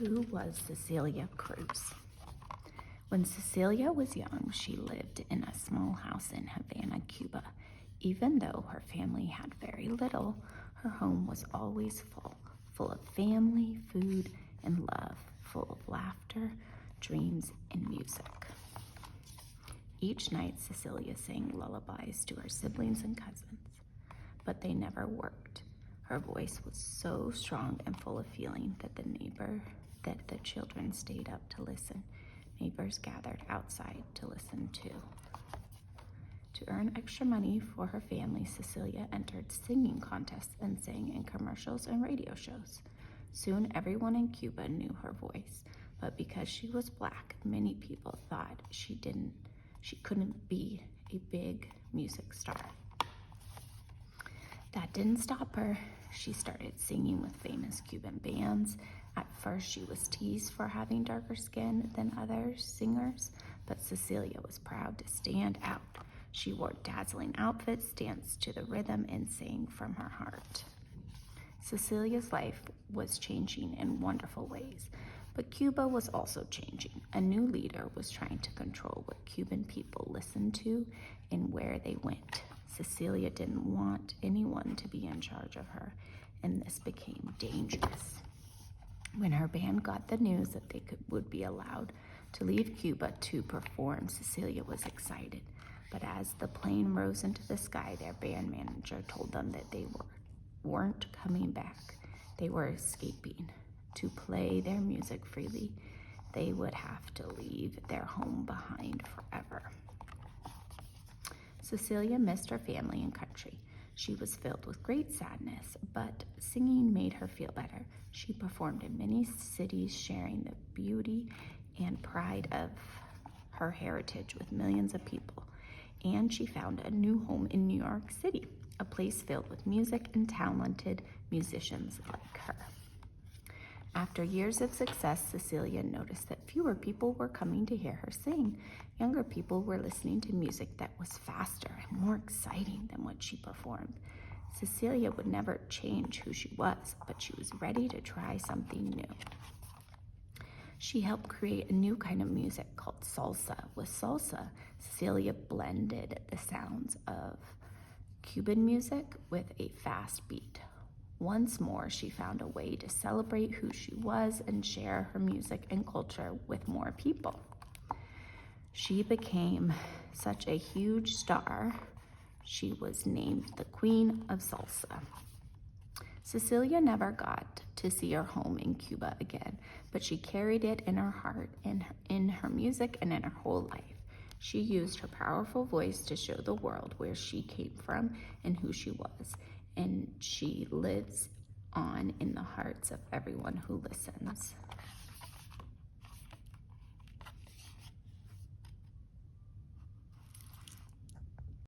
Who was Celia Cruz? When Cecilia was young, she lived in a small house in Havana, Cuba. Even though her family had very little, her home was always full of family, food, and love, full of laughter, dreams, and music. Each night, Cecilia sang lullabies to her siblings and cousins, but they never worked. Her voice was so strong and full of feeling that the children stayed up to listen. Neighbors gathered outside to listen too. To earn extra money for her family, Cecilia entered singing contests and sang in commercials and radio shows. Soon everyone in Cuba knew her voice, but because she was Black, many people thought she couldn't be a big music star. That didn't stop her. She started singing with famous Cuban bands. At first, she was teased for having darker skin than other singers, but Cecilia was proud to stand out. She wore dazzling outfits, danced to the rhythm, and sang from her heart. Cecilia's life was changing in wonderful ways, but Cuba was also changing. A new leader was trying to control what Cuban people listened to and where they went. Cecilia didn't want anyone to be in charge of her, and this became dangerous. When her band got the news that they would be allowed to leave Cuba to perform, Cecilia was excited. But as the plane rose into the sky, their band manager told them that they weren't coming back. They were escaping. To play their music freely, they would have to leave their home behind forever. Cecilia missed her family and country. She was filled with great sadness, but singing made her feel better. She performed in many cities, sharing the beauty and pride of her heritage with millions of people. And she found a new home in New York City, a place filled with music and talented musicians like her. After years of success, Cecilia noticed that fewer people were coming to hear her sing. Younger people were listening to music that was faster and more exciting than what she performed. Cecilia would never change who she was, but she was ready to try something new. She helped create a new kind of music called salsa. With salsa, Cecilia blended the sounds of Cuban music with a fast beat. Once more, she found a way to celebrate who she was and share her music and culture with more people. She became such a huge star, she was named the Queen of Salsa. Cecilia never got to see her home in Cuba again, but she carried it in her heart, in her music, and in her whole life. She used her powerful voice to show the world where she came from and who she was, and she lives on in the hearts of everyone who listens.